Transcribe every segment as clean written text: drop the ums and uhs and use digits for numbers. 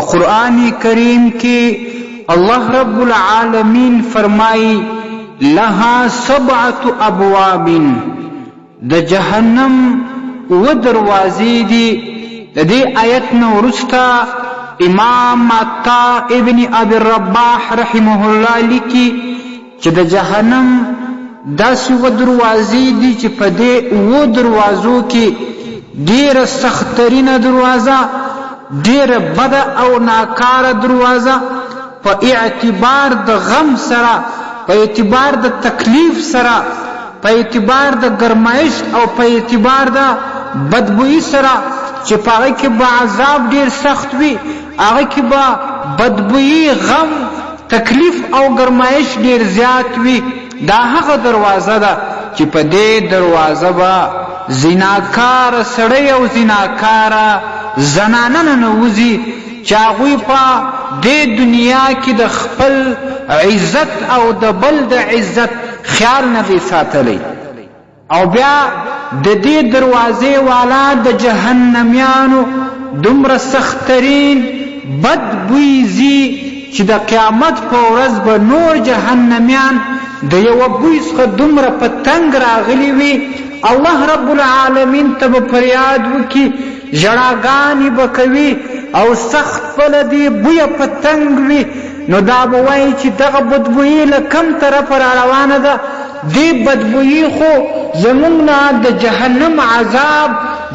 قرآن کریم کی اللہ رب العالمین فرمائی لها 7 ابواب د جہنم و دروازی دی. دی آیت نورستا امام عطا ابن ابی الرباح رحمه اللہ لکی چه د جہنم داسی و دروازی دی چه پا دی و دروازو کی دیر سخترین دروازہ، دیر بد او ناکار دروازہ، پا اعتبار د غم سرا، پا اعتبار د تکلیف سرا، پا اعتبار د گرمائش او پا اعتبار د بدبوئي سرا چه پا آغی که با عذاب دیر سخت وی، آغی که با بدبوئي غم تکلیف او گرمائش دیر زیاد وی. دا هغه دروازه ده چې په دې دروازه به زناکار سړی او زناکاره زنانه ننوځي چې هغوی په دې دنیا کې د خپل عزت او د بل د عزت خیال نه دی ساتلی، او بیا د دې دروازې والا د جهنمیانو دومره سخترین بد بوی زی چې د قیامت په ورځ به نور جهنمیان د یو بوی څخه دومره په تنګ راغلي وي. الله رب العالمین ته به فریاد وکړي، ژړاګانې به کوي او سخت بله دې بویه په تنګ وي. نو دا به وایي چې دغه بدبویي له کم طرفه را روانه ده، دې بدبویي خو زمونږ نه د جهنم عذاب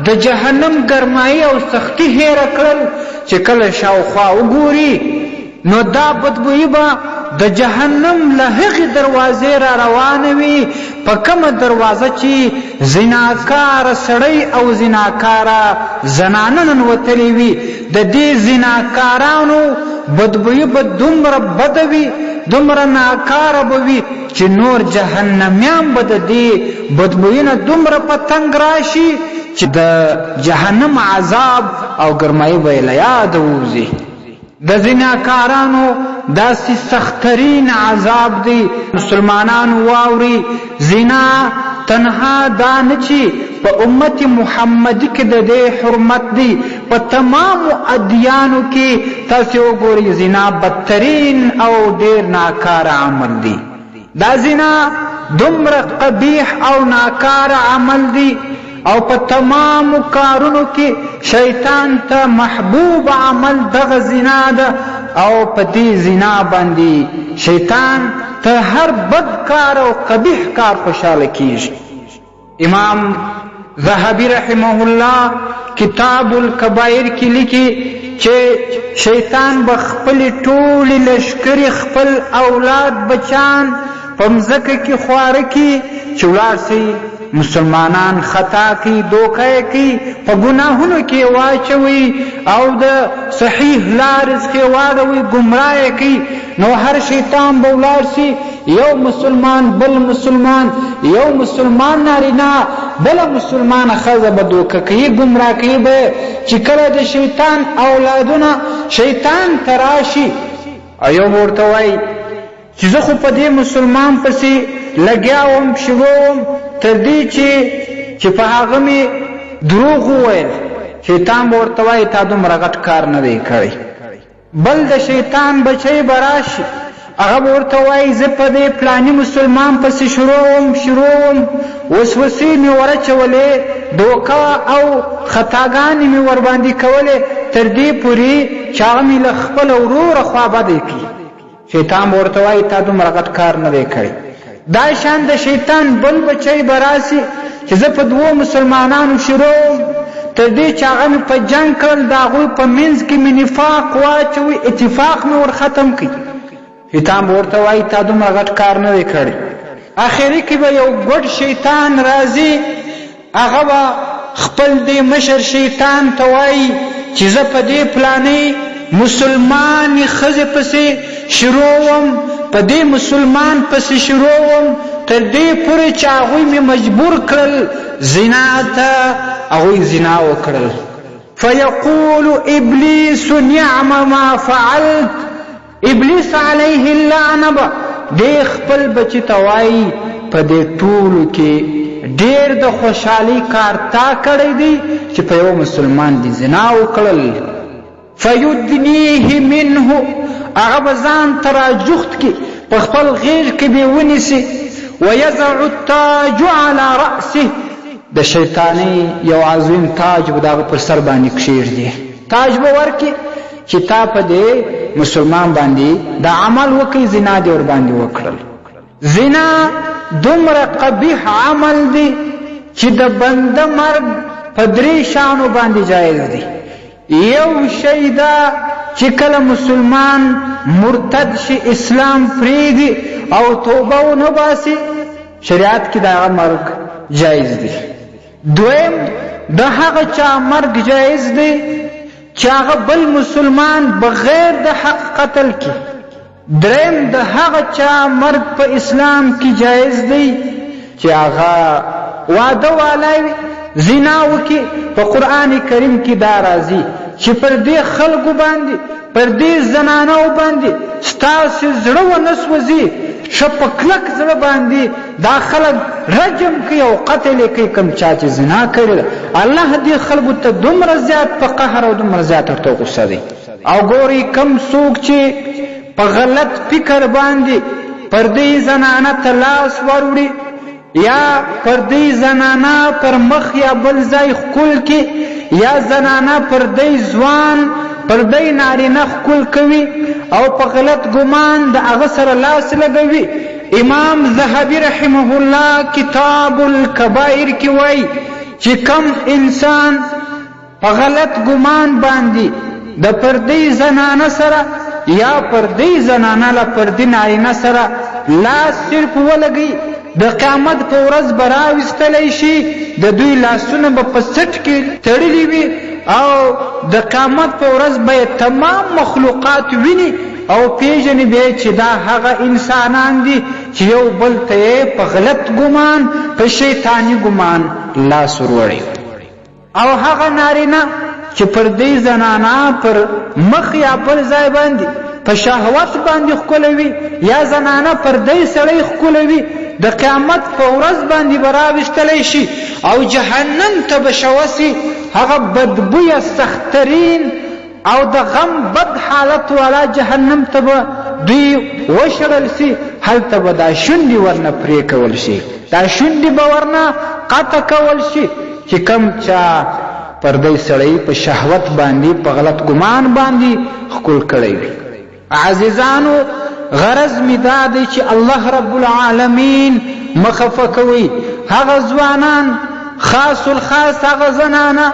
د جهنم ګرمایي او سختي هیره کړل چې کله شاوخوا وګوري نو دا بدبویي به د جهنم له هغې دروازې را روانه وي په کومه دروازه چې زناکاره سړی او زناکاره زنانه ننوتلې وي. د دې زناکارانو بدبویي به دومره بده وي، دومره ناکاره به وي چې نور جهنمیان به د دې بدبویي نه دومره په تنګ راشي چې د جهنم عذاب او ګرمایي به یې له یاده ووځي. د زناکارانو داسې سخترین عذاب دی. مسلمانانو واورئ، زنا تنها دا نه چې په امت محمدي کې د دې حرمت دی، په تمامو ادیانو کې تاسې وګورئ زنا بدترین او ډېر ناکار عمل دی. دا زنا دومره قبیح او ناکار عمل دی او په تمامو کارونو کې شیطان ته محبوب عمل دغه زنا ده، او په دې زنا باندې شیطان ته هر بد کار او قبیح کار خوشاله کیږي. امام ذهبی رحمه الله کتاب الکبائر کې لیکي چې شیطان به خپل ټول لشکري خپل اولاد بچان په مځکه کې خواره کړي چې ولاړ سي مسلمانان خطا کی، دوکه کی، په ګناهونو کې واچوي او د صحیح لارې څخه واړوي، ګمراه کی. نو هر شیطان به ولاړ سي یو مسلمان بل مسلمان، یو مسلمان نارینه بل مسلمان ښځه به دوکه کوي، ګمراه کوي به چې کله د شیطان اولادونه شیطان ته راشي او یو ورته وایي چې زه خو په دې مسلمان پسې لګیا وم شروع تر دې چې په هغه مې دروغ وویل. شیطان به ورته وایي تا دومره غټ کار نه دی کړی. بل د شیطان بچی به راشي، هغه به ورته وایي زه په دې پلاني مسلمان پسې شروع وم، وسوسې مې ورچولې، دوکه او خطاګانې مې ورباندې کولې تر دې پورې چې هغه مې له خپله وروره خوا بدې کړي. شیطان به ورته وایي تا دومره غټ کار نه دی کړی. دا شان د شیطان بل بچی براسي چې زه په 2 مسلمانانو شروع تر دې چې هغه مې په جنګ کړل، د هغوی په منځ کې مې نفاق واچوي، اتفاق مې ور ختم کړي. شیطان به ورته وایي تا دومره غټ کار نه دی کړی. اخري کې به یو ګډ شیطان راځي، هغه به خپل دې مشر شیطان ته وایي چې زه په دې پلانې مسلمانې ښځې پسې شروع وم، په دې مسلمان پسې شروع وم تر دې پورې چې هغوی مې مجبور کړل زنا ته، هغوی زنا وکړل. فیقول ابلیس نعم ما فعلت، ابلیس علیه اللعنه به دې خپل بچي ته وایي په دې ټولو کې ډېر د خوشحالۍ کار تا کړی دی چې په یو مسلمان دې زنا وکړل. فیدنیه منه هغه به ځان ته راجوخت کړي، په خپل غېږ کې به یې ونیسي. ویضع التاج علی رأسه د شیطانۍ یو عظیم تاج به د هغه پر سر باندې کښېږدي. تاج به ورکړي چې تا په دې مسلمان باندې دا عمل وکړي، زنا دې ور باندې وکړل. زنا دومره قبیح عمل دی چې د بنده مرګ په 3 شانو باندې جایز دی. یو شی دا چې کله مسلمان مرتد شي، اسلام پرېږدي او توبه ونه باسي، شریعت کې د هغه مرګ جایز دی. دویم د هغه چا مرګ جایز دی چې هغه بل مسلمان بغیر د حق قتل کړي. دریم د هغه چا مرګ په اسلام کې جایز دی چې هغه واده والی وي، زنا وکړي. په قرآن کریم کې دا راځي چې پر دې خلکو باندې، پر دې زنانو باندې ستاسې زړه ونه سوځي، ښه په کلک زړه باندې دا خلک رجم کوي او قتل یې کوي کوم چا چې زنا کړې ده. الله دې خلکو ته دومره زیات په قهر او دومره زیات ورته غصه دی. او ګورئ کم څوک چې په غلط فکر باندې پردې زنانه ته لاس وروړي یا پردې زنانه پر مخ یا بل ځای ښکل کړي یا زنانه پردې ځوان پردې نارینه ښکل کوي او په غلط ګمان د هغه سره لاس لګوي. امام ذهبي رحمه الله کتاب الکبائر کې وایي چې کم انسان په غلط ګمان باندې د پردې زنانه سره یا پردې زنانه له پردې نارینه سره لاس صرف ولګي، د قیامت په ورځ به راویستلی شي، د دوی لاسونه به په سټ کې تړلي وي او د قیامت په ورځ به تمام مخلوقات ویني او پیژني به چې دا هغه انسانان دي چې یو بل ته په غلط ګمان، په شیطاني ګمان لاس وروړي. او هغه نارینه چې پر دې زنانه پر مخ یا پر ځای باندې په شهوت باندې ښکلوي یا زنانه پر دې سړی ښکلوي، د قیامت په ورځ باندې به راویستلی شي او جهنم ته به شوسي. هغه بدبوئي سخترین او د غم بد حالت والا جهنم ته به دوی وشړل سي. هلته به دا شونډې ورنه پرې کول شي، دا شونډې به ورنه قطع کول شي چې کم چا پر دې سړی په شهوت باندې په غلط ګمان باندې ښکل کړی وي. عزیزانو غرض می دا دی چې الله رب العالمین مخفه کوي هغه ځوانان، خاص الخاص هغه زنانه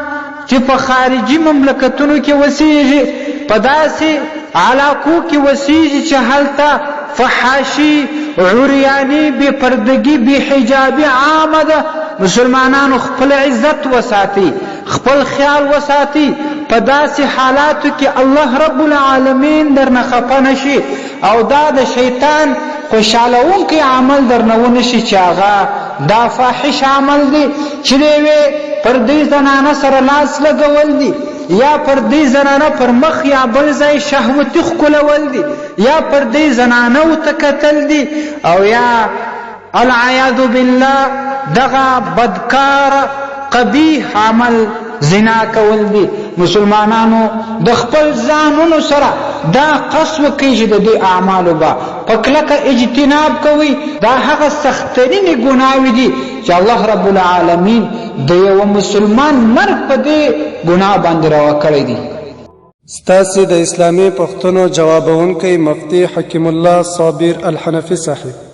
چې په خارجي مملکتونو کې وسیږي، په داسې علاقو کې وسیږي چې هلته فحاشي، عریانی، بې پردګي، بې حجابي عامه ده. مسلمانانو خپل عزت وساتي، خپل خیال وساتي. په داسې حالاتو کې الله رب العالمین درنه خفه نشي او دا د شیطان خوشحالونکی عمل درنه ونشي چې هغه دا فاحش عمل دی چې دی پر دې زنانه سره لاس لګول دي یا پر دې زنانه پر مخ یا بل ځای شهوتي ښکلول دي یا پر دې زنانه ته کتل دي او یا العیاذ بالله دغه بدکار قبیح عمل زنا کول دي. مسلمانانو د خپل ځانونو سره دا قصد وکړي چې د دې اعمالو به په کلکه اجتناب کوي. دا هغه سخترینې ګناوې دي چې الله رب العالمین د یو مسلمان مرګ په دې ګناه باندې روا کړی دي. ستاسې د اسلامي پوښتنو جوابونکی مفتي حکیم الله صابر الحنفي صاحب.